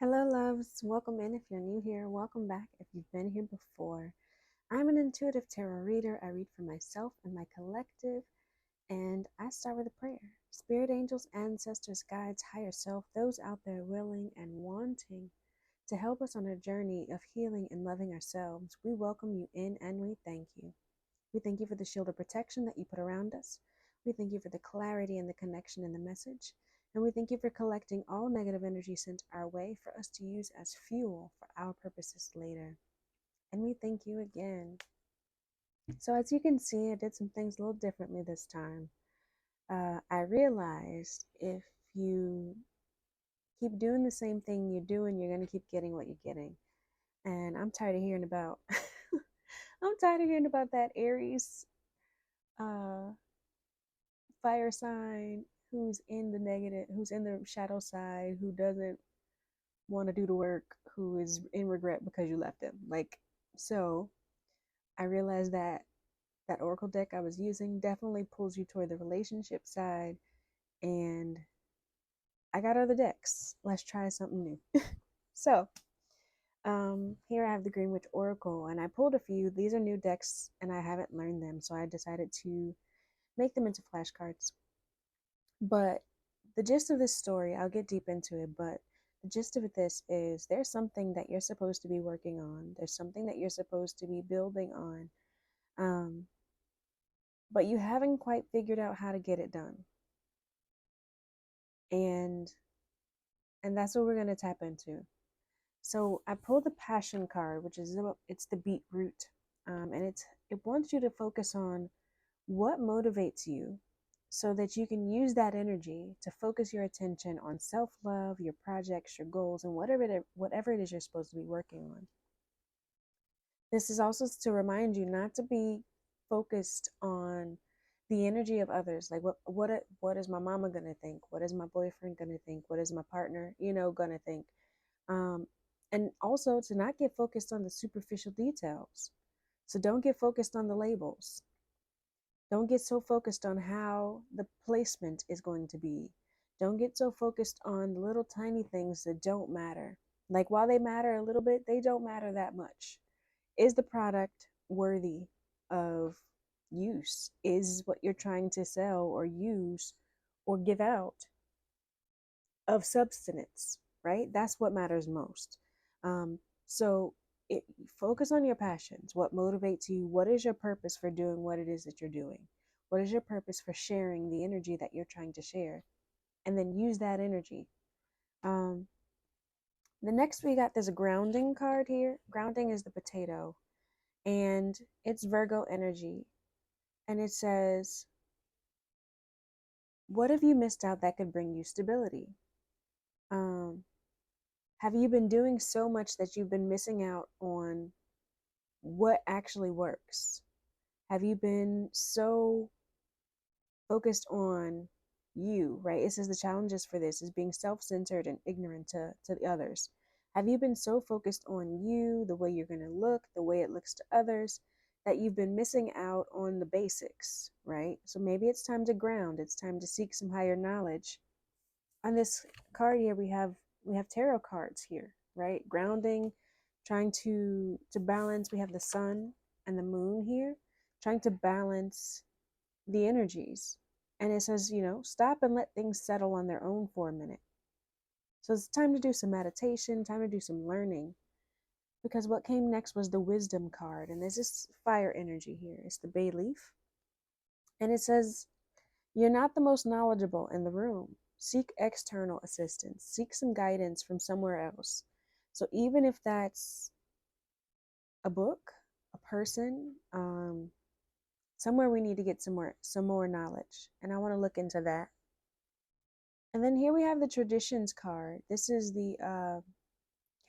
Hello, loves. Welcome in if you're new here. Welcome back if you've been here before. I'm an intuitive tarot reader. I read for myself and my collective, and I start with a prayer. Spirit angels, ancestors, guides, higher self, those out there willing and wanting to help us on our journey of healing and loving ourselves, we welcome you in and we thank you. We thank you for the shield of protection that you put around us. We thank you for the clarity and the connection in the message. And we thank you for collecting all negative energy sent our way for us to use as fuel for our purposes later. And we thank you again. So, as you can see, I did some things a little differently this time. I realized if you keep doing the same thing you're doing, you're going to keep getting what you're getting. And I'm tired of hearing about. I'm tired of hearing about that Aries uh, fire sign who's in the negative, who's in the shadow side, who doesn't want to do the work, who is in regret because you left him. So I realized that that oracle deck I was using definitely pulls you toward the relationship side, and I got other decks. Let's try something new. So here I have the Green Witch Oracle, and I pulled a few. These are new decks, and I haven't learned them, so I decided to make them into flashcards. But the gist of this story, I'll get deep into it, but the gist of this is there's something that you're supposed to be working on. There's something that you're supposed to be building on. Um, but you haven't quite figured out how to get it done. And that's what we're going to tap into. So I pulled the passion card, which is it's the beetroot. And it wants you to focus on what motivates you so that you can use that energy to focus your attention on self-love, your projects, your goals, and whatever it is you're supposed to be working on. This is also to remind you not to be focused on the energy of others. Like what is my mama gonna think? What is my boyfriend gonna think? What is my partner, gonna think? Um, and also to not get focused on the superficial details. So don't get focused on the labels. Don't get so focused on how the placement is going to be. Don't get so focused on the little tiny things that don't matter. Like while they matter a little bit, they don't matter that much. Is the product worthy of use? Is what you're trying to sell or use or give out of substance, right? That's what matters most. So it, focus on your passions. What motivates you? What is your purpose for doing what it is that you're doing? What is your purpose for sharing the energy that you're trying to share? And then use that energy. Um, the next we got this grounding card here. Grounding is the potato, and it's Virgo energy. And it says, what have you missed out that could bring you stability? Um, have you been doing so much that you've been missing out on what actually works? Have you been so focused on you, right? It says the challenges for this is being self-centered and ignorant to the others. Have you been so focused on you, the way you're going to look, the way it looks to others, that you've been missing out on the basics, right? So maybe it's time to ground. It's time to seek some higher knowledge. On this card here, we have tarot cards here, right? Grounding, trying to balance. We have the sun and the moon here, trying to balance the energies. And it says, stop and let things settle on their own for a minute. So it's time to do some meditation, time to do some learning. Because what came next was the wisdom card. And there's this fire energy here. It's the bay leaf. And it says, you're not the most knowledgeable in the room. Seek external assistance. Seek some guidance from somewhere else. So even if that's a book, a person, somewhere we need to get some more knowledge. And I want to look into that. And then here we have the traditions card. This is the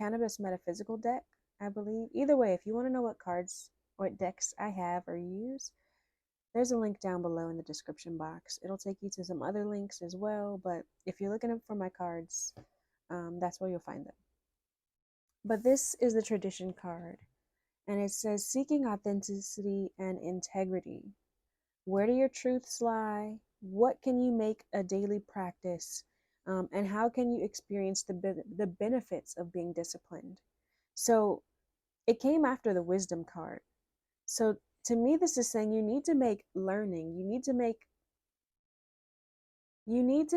cannabis metaphysical deck, I believe. Either way, if you want to know what cards or decks I have or use, there's a link down below in the description box. It'll take you to some other links as well, but if you're looking for my cards, that's where you'll find them. But this is the tradition card, and it says seeking authenticity and integrity. Where do your truths lie? What can you make a daily practice And how can you experience the benefits of being disciplined? So it came after the wisdom card. So to me, this is saying you need to make learning, you need to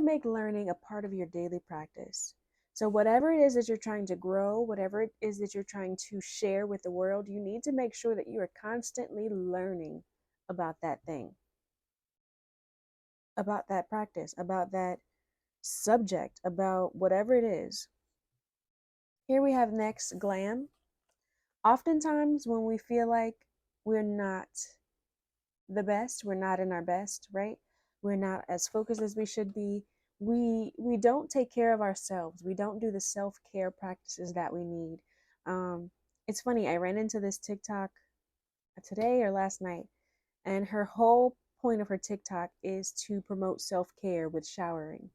make learning a part of your daily practice. So whatever it is that you're trying to grow, whatever it is that you're trying to share with the world, you need to make sure that you are constantly learning about that thing, about that practice, about that subject, about whatever it is. Here we have next glam. Oftentimes when we feel like we're not the best, we're not in our best, right? We're not as focused as we should be. We don't take care of ourselves. We don't do the self-care practices that we need. Um, it's funny, I ran into this TikTok today or last night, and her whole point of her TikTok is to promote self-care with showering.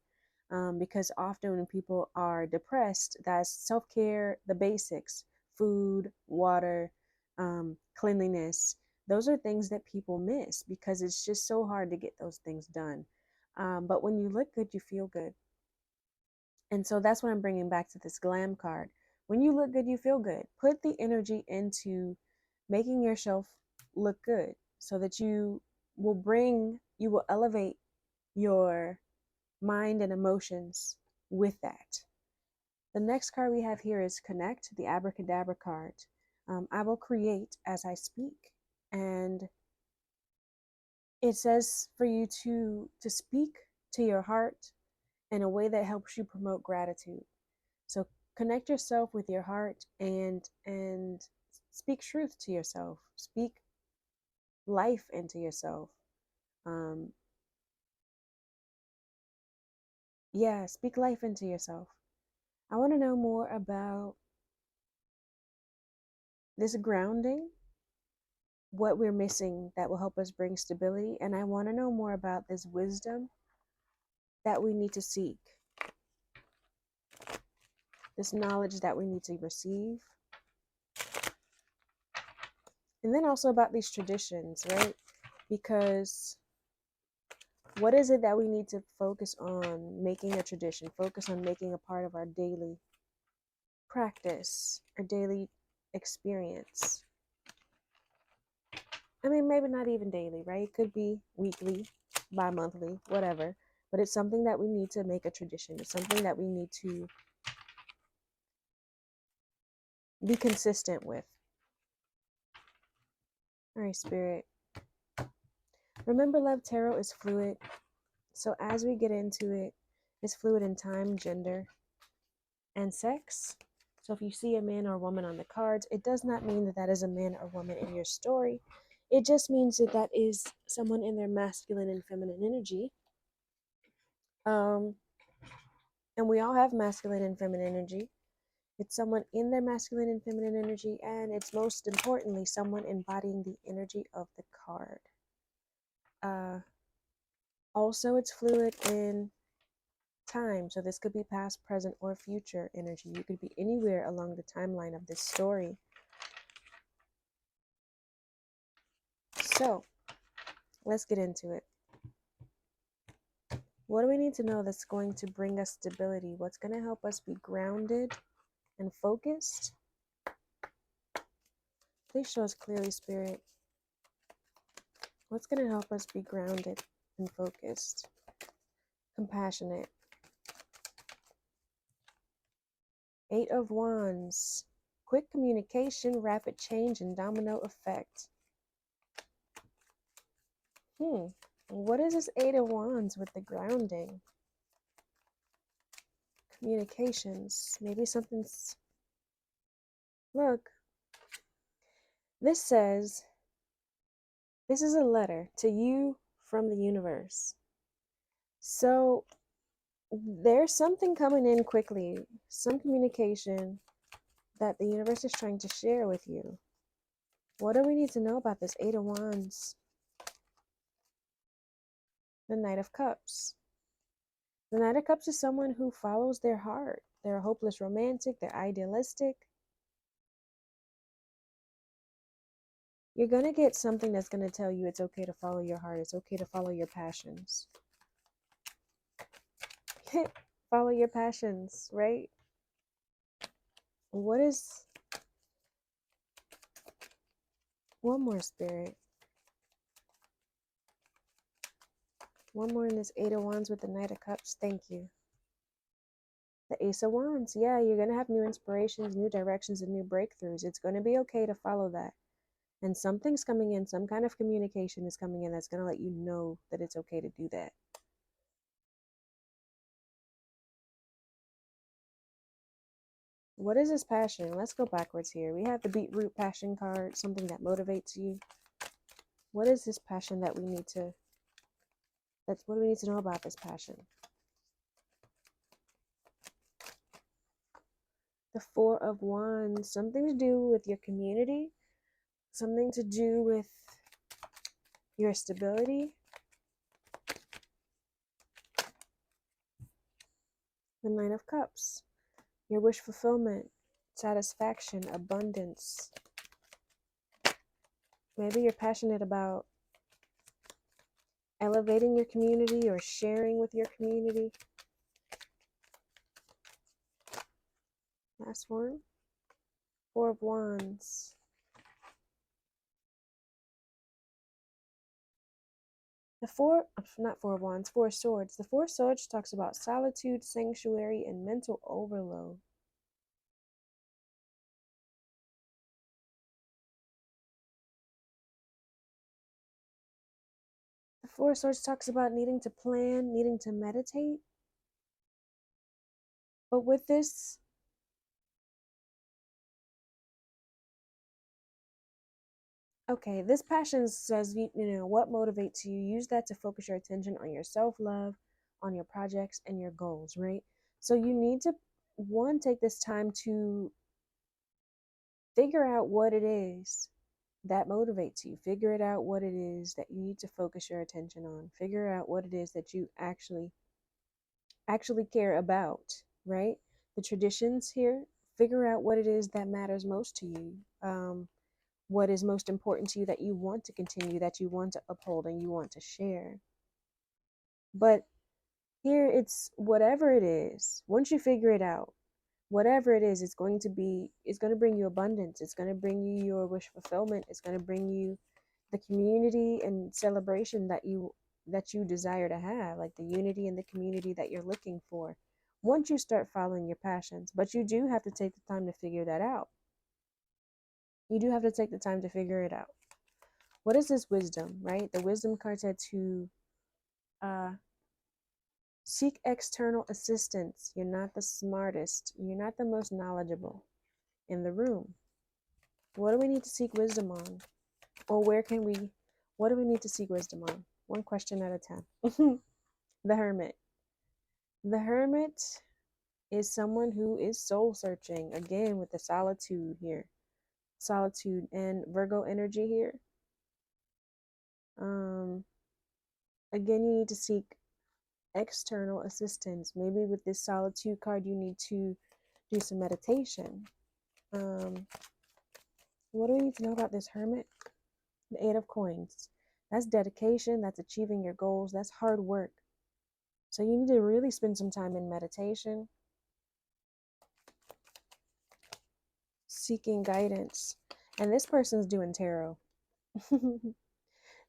Because often when people are depressed, that's self-care, the basics, food, water, cleanliness. Those are things that people miss because it's just so hard to get those things done. But when you look good, you feel good. And so that's what I'm bringing back to this glam card. When you look good, you feel good. Put the energy into making yourself look good so that you will elevate your mind and emotions with that. The next card we have here is Connect, the Abracadabra card. I will create as I speak. And it says for you to speak to your heart in a way that helps you promote gratitude. So connect yourself with your heart and speak truth to yourself. Speak life into yourself. Um, yeah, speak life into yourself. I want to know more about this grounding, what we're missing that will help us bring stability. And I want to know more about this wisdom that we need to seek, this knowledge that we need to receive. And then also about these traditions, right? Because what is it that we need to focus on making a tradition, focus on making a part of our daily practice, our daily experience? I mean, maybe not even daily, right? It could be weekly, bi-monthly, whatever. But it's something that we need to make a tradition. It's something that we need to be consistent with. All right, Spirit. Remember, Love Tarot is fluid. So as we get into it, it's fluid in time, gender, and sex. So if you see a man or woman on the cards, it does not mean that that is a man or woman in your story. It just means that that is someone in their masculine and feminine energy. Um, and we all have masculine and feminine energy. It's someone in their masculine and feminine energy, and it's most importantly someone embodying the energy of the card. Also, it's fluid in time. So this could be past, present, or future energy. You could be anywhere along the timeline of this story. So let's get into it. What do we need to know that's going to bring us stability? What's going to help us be grounded and focused? Please show us clearly, Spirit. What's going to help us be grounded and focused? Compassionate. Eight of Wands. Quick communication, rapid change, and domino effect. What is this Eight of Wands with the grounding? Communications. Maybe something's... Look. This says, this is a letter to you from the universe. So there's something coming in quickly, some communication that the universe is trying to share with you. What do we need to know about this Eight of Wands? The Knight of Cups. The Knight of Cups is someone who follows their heart. They're a hopeless romantic. They're idealistic. You're going to get something that's going to tell you it's okay to follow your heart. It's okay to follow your passions. Follow your passions, right? What is one more, Spirit? One more in this Eight of Wands with the Knight of Cups. Thank you. The Ace of Wands. Yeah, you're going to have new inspirations, new directions, and new breakthroughs. It's going to be okay to follow that. And something's coming in, some kind of communication is coming in that's going to let you know that it's okay to do that. What is this passion? Let's go backwards here. We have the Beetroot Passion card, something that motivates you. What is this passion that we need to, what do we need to know about this passion? The Four of Wands, something to do with your community, something to do with your stability. The Nine of Cups, your wish fulfillment, satisfaction, abundance. Maybe you're passionate about elevating your community or sharing with your community. Last one. Four of Wands. Not Four of Wands, Four of Swords. The Four of Swords talks about solitude, sanctuary, and mental overload. The Four of Swords talks about needing to plan, needing to meditate. But with this, okay, this passion says, you know, what motivates you? Use that to focus your attention on your self-love, on your projects, and your goals, right? So you need to, one, take this time to figure out what it is that motivates you. Figure it out what it is that you need to focus your attention on. Figure out what it is that you actually care about, right? The traditions here. Figure out what it is that matters most to you. What is most important to you that you want to continue, that you want to uphold, and you want to share. But here it's whatever it is. Once you figure it out, whatever it is, it's going to bring you abundance. It's going to bring you your wish fulfillment. It's going to bring you the community and celebration that you desire to have, like the unity in the community that you're looking for. Once you start following your passions, but you do have to take the time to figure that out. You do have to take the time to figure it out. What is this wisdom, right? The wisdom card said to seek external assistance. You're not the smartest. You're not the most knowledgeable in the room. What do we need to seek wisdom on? Or what do we need to seek wisdom on? One question at a time. The Hermit. The Hermit is someone who is soul searching, again with the solitude here. Solitude and Virgo energy here. Again, you need to seek external assistance. Maybe with this solitude card, you need to do some meditation. What do we need to know about this Hermit? The Eight of Coins. That's dedication. That's achieving your goals. That's hard work. So you need to really spend some time in meditation, seeking guidance. And this person's doing tarot.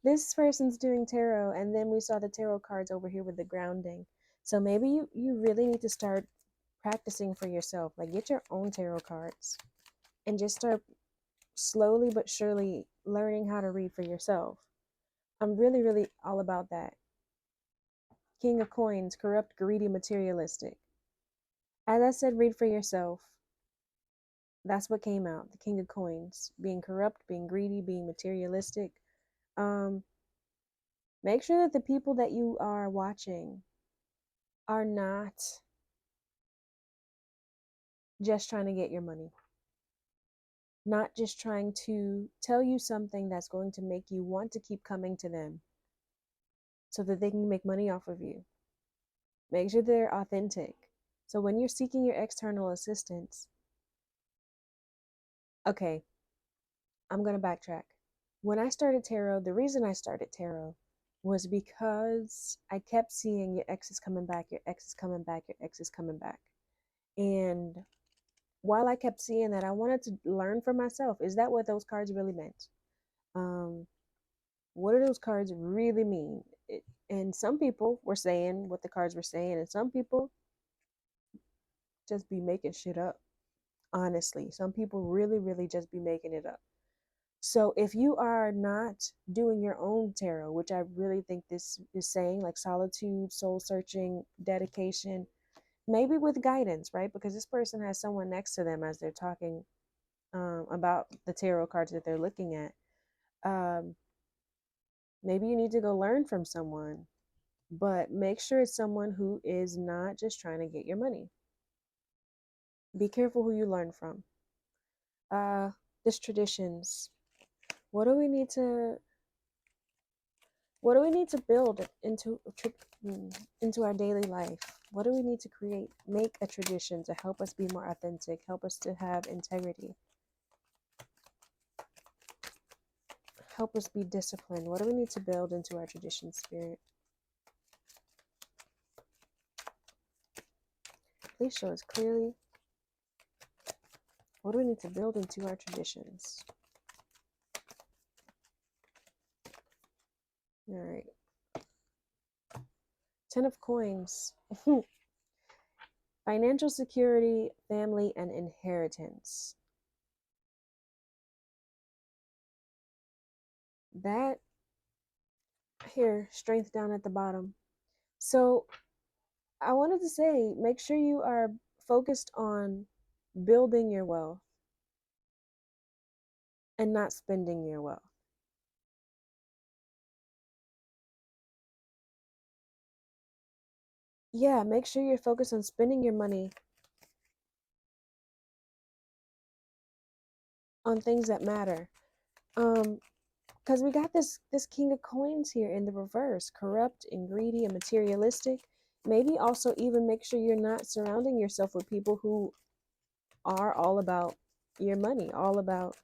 This person's doing tarot, and then we saw the tarot cards over here with the grounding. So maybe you really need to start practicing for yourself. Like, get your own tarot cards and just start slowly but surely learning how to read for yourself. I'm really, really all about that. King of Coins, corrupt, greedy, materialistic. As I said, read for yourself. That's what came out. The King of Coins, being corrupt, being greedy, being materialistic. Make sure that the people that you are watching are not just trying to get your money, not just trying to tell you something that's going to make you want to keep coming to them so that they can make money off of you. Make sure they're authentic. So when you're seeking your external assistance, okay, I'm going to backtrack. When I started tarot, the reason I started tarot was because I kept seeing your ex is coming back, your ex is coming back, your ex is coming back. And while I kept seeing that, I wanted to learn for myself, is that what those cards really meant? Um, what do those cards really mean? And some people were saying what the cards were saying, and some people just be making shit up. Honestly, some people really, really just be making it up. So if you are not doing your own tarot, which I really think this is saying, like solitude, soul searching, dedication, maybe with guidance, right? Because this person has someone next to them as they're talking about the tarot cards that they're looking at. Um, Maybe you need to go learn from someone, but make sure it's someone who is not just trying to get your money. Be careful who you learn from. This traditions. What do we need to build into our daily life? What do we need to create? Make a tradition to help us be more authentic, help us to have integrity, help us be disciplined. What do we need to build into our tradition, Spirit? Please show us clearly. What do we need to build into our traditions? All right. 10 of coins. Financial security, family, and inheritance. That here, strength down at the bottom. So I wanted to say, make sure you are focused on building your wealth and not spending your wealth. Yeah, make sure you're focused on spending your money on things that matter. Because we got this King of Coins here in the reverse, corrupt and greedy and materialistic. Maybe also even make sure you're not surrounding yourself with people who are all about your money, all about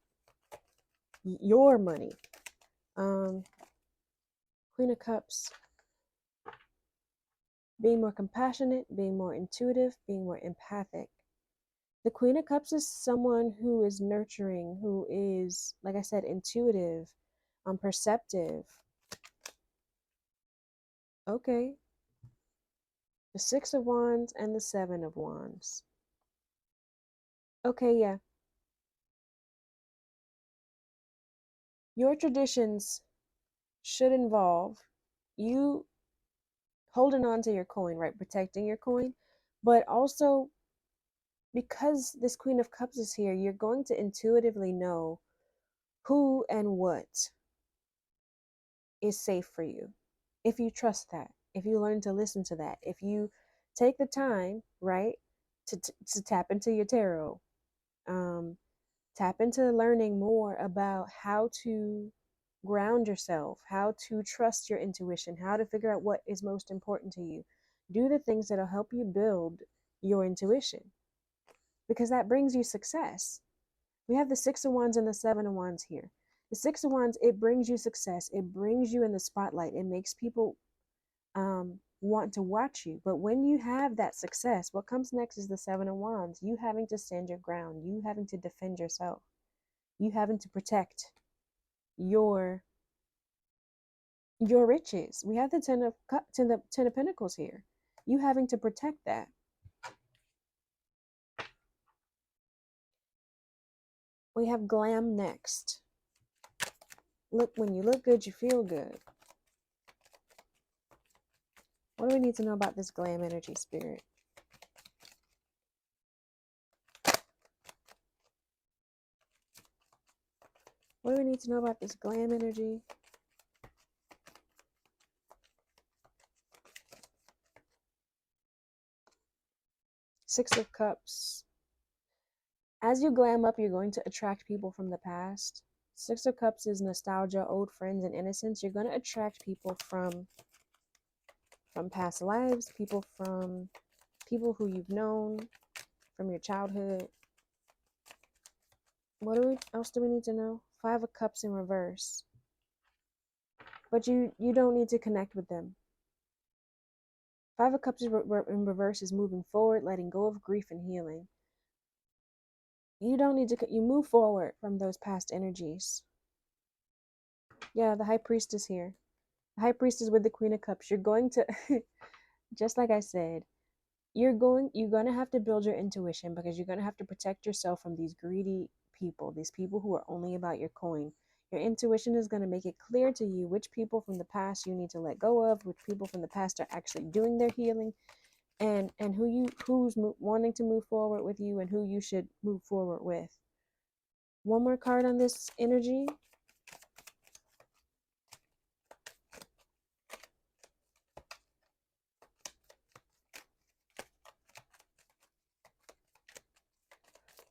your money. Queen of Cups, being more compassionate, being more intuitive, being more empathic. The Queen of Cups is someone who is nurturing, who is, like I said, intuitive, perceptive. Okay. The Six of Wands and the Seven of Wands. Okay, yeah. Your traditions should involve you holding on to your coin, right? Protecting your coin. But also, because this Queen of Cups is here, you're going to intuitively know who and what is safe for you. If you trust that, if you learn to listen to that, if you take the time, right, to tap into your tarot, tap into learning more about how to ground yourself, how to trust your intuition, how to figure out what is most important to you. Do the things that'll help you build your intuition because that brings you success. We have the Six of Wands and the Seven of Wands here. The Six of Wands, it brings you success. It brings you in the spotlight. It makes people want to watch you. But when you have that success, what comes next is the Seven of Wands. You having to stand your ground. You having to defend yourself. You having to protect your riches. We have the Ten of Pentacles here. You having to protect that. We have glam next. Look, when you look good, you feel good. What do we need to know about this glam energy, Spirit? What do we need to know about this glam energy? Six of Cups. As you glam up, you're going to attract people from the past. Six of Cups is nostalgia, old friends, and innocence. You're going to attract people from past lives, people who you've known from your childhood. What else do we need to know? Five of Cups in reverse. but you don't need to connect with them. Five of Cups in reverse is moving forward, letting go of grief and healing. You don't need to, you move forward from those past energies. Yeah, the High Priestess here. The High Priestess with the Queen of Cups. You're going to, just like I said, you're going to have to build your intuition, because you're going to have to protect yourself from these greedy people, these people who are only about your coin. Your intuition is going to make it clear to you which people from the past you need to let go of, which people from the past are actually doing their healing, and who's wanting to move forward with you, and who you should move forward with. One more card on this energy.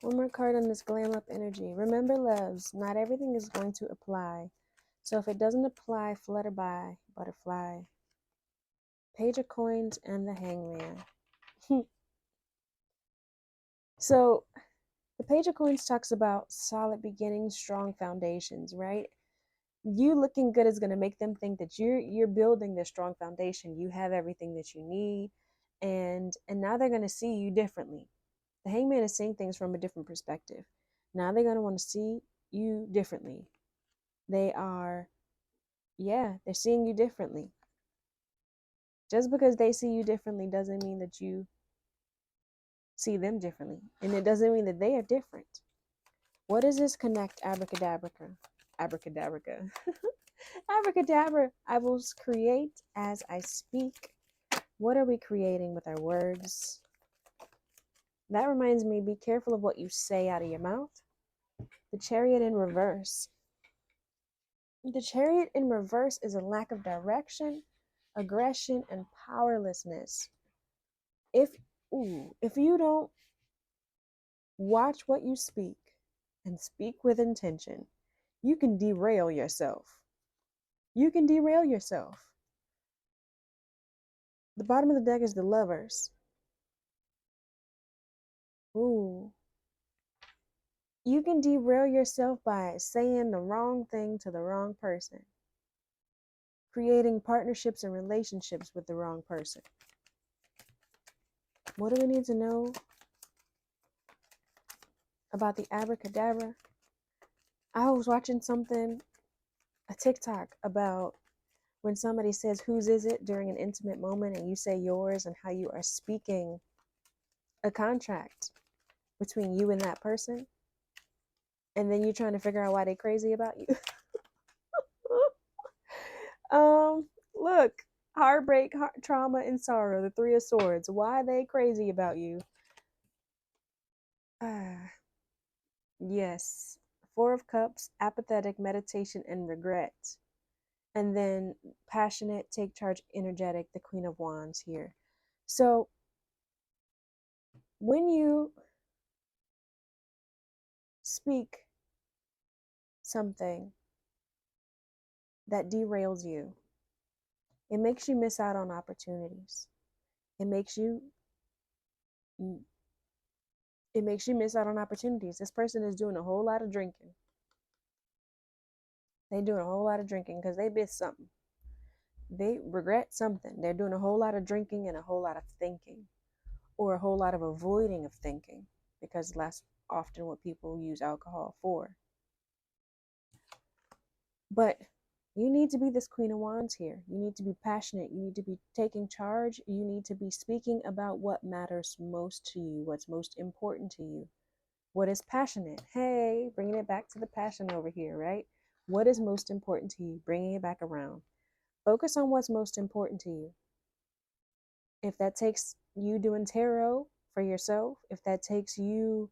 One more card on this glam up energy. Remember, loves, not everything is going to apply. So if it doesn't apply, flutter by, butterfly. Page of Coins and the Hangman. So the Page of Coins talks about solid beginnings, strong foundations, right? You looking good is going to make them think that you're building this strong foundation. You have everything that you need, and now they're going to see you differently. The Hangman is seeing things from a different perspective. Now they're going to want to see you differently. They are, yeah, they're seeing you differently. Just because they see you differently doesn't mean that you see them differently. And it doesn't mean that they are different. What does this connect? Abracadabra. Abracadabra. Abracadabra. I will create as I speak. What are we creating with our words? That reminds me, be careful of what you say out of your mouth. The Chariot in reverse. The Chariot in reverse is a lack of direction, aggression, and powerlessness. If you don't watch what you speak and speak with intention, you can derail yourself. You can derail yourself. The bottom of the deck is the Lovers. Ooh. You can derail yourself by saying the wrong thing to the wrong person, creating partnerships and relationships with the wrong person. What do we need to know about the abracadabra? I was watching a TikTok about when somebody says, whose is it, during an intimate moment, and you say yours, and how you are speaking a contract between you and that person, and then you're trying to figure out why they're crazy about you. Look, heartbreak, trauma, and sorrow, the Three of Swords. Why are they crazy about you? Yes. Four of Cups, apathetic, meditation, and regret. And then passionate, take charge, energetic, the Queen of Wands here. So when you speak something that derails you, it makes you miss out on opportunities. It makes you miss out on opportunities. This person is doing a whole lot of drinking. They're doing a whole lot of drinking because they missed something. They regret something. They're doing a whole lot of drinking and a whole lot of thinking, or a whole lot of avoiding of thinking, because that's often what people use alcohol for. But you need to be this Queen of Wands here. You need to be passionate. You need to be taking charge. You need to be speaking about what matters most to you, what's most important to you. What is passionate? Hey, bringing it back to the passion over here, right? What is most important to you? Bringing it back around. Focus on what's most important to you. If that takes you doing tarot for yourself, if that takes you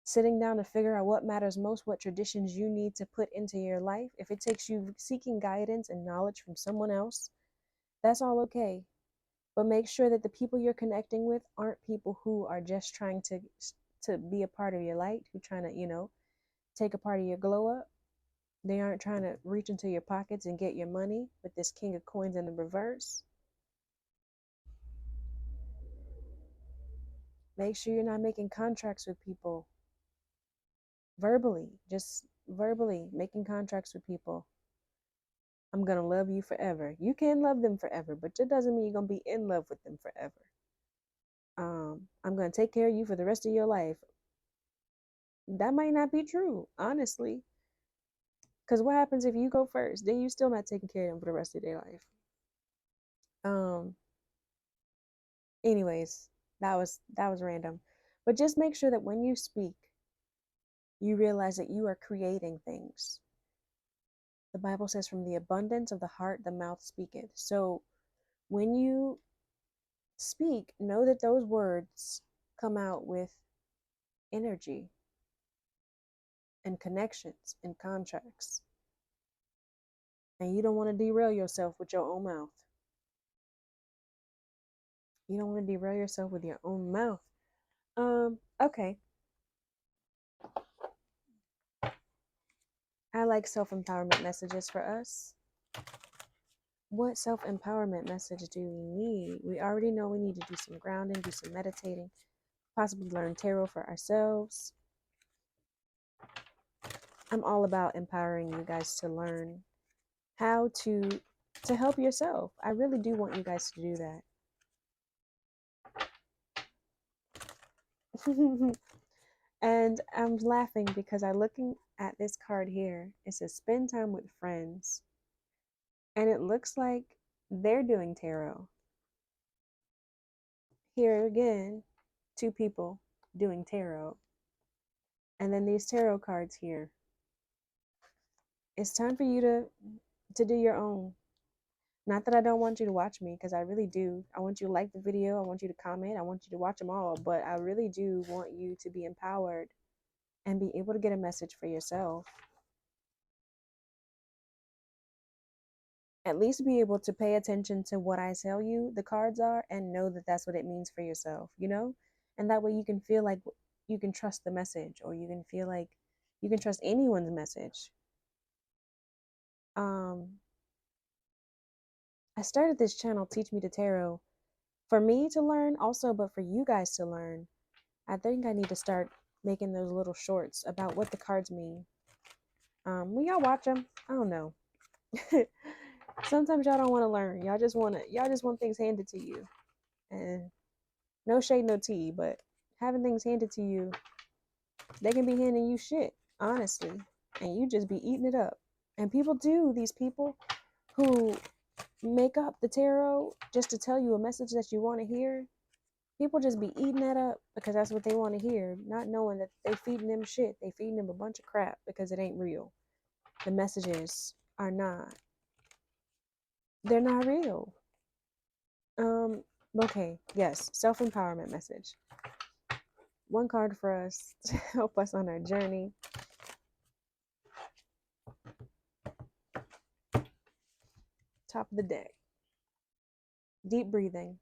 sitting down to figure out what matters most, what traditions you need to put into your life, if it takes you seeking guidance and knowledge from someone else, that's all okay. But make sure that the people you're connecting with aren't people who are just trying to be a part of your light, who trying to, take a part of your glow up. They aren't trying to reach into your pockets and get your money with this King of Coins in the reverse. Make sure you're not making contracts with people verbally. Just verbally, making contracts with people. I'm going to love you forever. You can love them forever, but that doesn't mean you're going to be in love with them forever. I'm going to take care of you for the rest of your life. That might not be true, honestly. Because what happens if you go first? Then you still not taking care of them for the rest of their life. Um, anyways, that was random. But just make sure that when you speak, you realize that you are creating things. The Bible says, from the abundance of the heart, the mouth speaketh. So when you speak, know that those words come out with energy and connections and contracts. And you don't want to derail yourself with your own mouth. You don't want to derail yourself with your own mouth. Okay. I like self-empowerment messages for us. What self-empowerment message do we need? We already know we need to do some grounding, do some meditating, possibly learn tarot for ourselves. I'm all about empowering you guys to learn how to help yourself. I really do want you guys to do that. And I'm laughing because I'm looking at this card here. It says spend time with friends. And it looks like they're doing tarot. Here again, two people doing tarot. And then these tarot cards here. It's time for you to do your own. Not that I don't want you to watch me, because I really do. I want you to like the video. I want you to comment. I want you to watch them all. But I really do want you to be empowered and be able to get a message for yourself. At least be able to pay attention to what I tell you the cards are and know that that's what it means for yourself, you know? And that way you can feel like you can trust the message, or you can feel like you can trust anyone's message. I started this channel, Teach Me the Tarot, for me to learn also, but for you guys to learn. I think I need to start making those little shorts about what the cards mean. Will y'all watch them? I don't know. Sometimes y'all don't want to learn. Y'all just want things handed to you. And no shade, no tea, but having things handed to you, they can be handing you shit, honestly. And you just be eating it up. And these people who make up the tarot just to tell you a message that you want to hear, people just be eating that up because that's what they want to hear, not knowing that they feeding them shit. They feeding them a bunch of crap because it ain't real. The messages are not. They're not real. Okay, yes, self-empowerment message. One card for us to help us on our journey. Top of the deck. Deep breathing.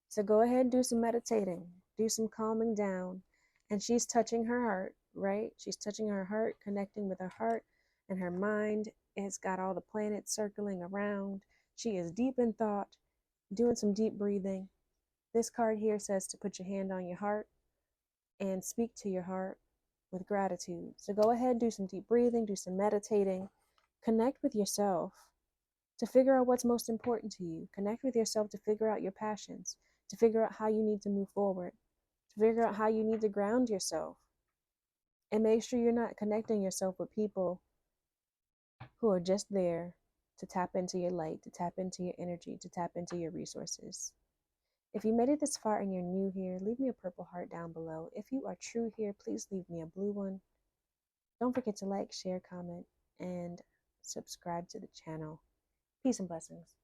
So go ahead and do some meditating, do some calming down. And she's touching her heart, right? She's touching her heart, connecting with her heart and her mind. It's got all the planets circling around. She is deep in thought, doing some deep breathing. This card here says to put your hand on your heart and speak to your heart with gratitude. So go ahead, do some deep breathing, do some meditating, connect with yourself to figure out what's most important to you. Connect with yourself to figure out your passions, to figure out how you need to move forward, to figure out how you need to ground yourself. And make sure you're not connecting yourself with people who are just there to tap into your light, to tap into your energy, to tap into your resources. If you made it this far and you're new here, leave me a purple heart down below. If you are true here, please leave me a blue one. Don't forget to like, share, comment, and subscribe to the channel. Peace and blessings.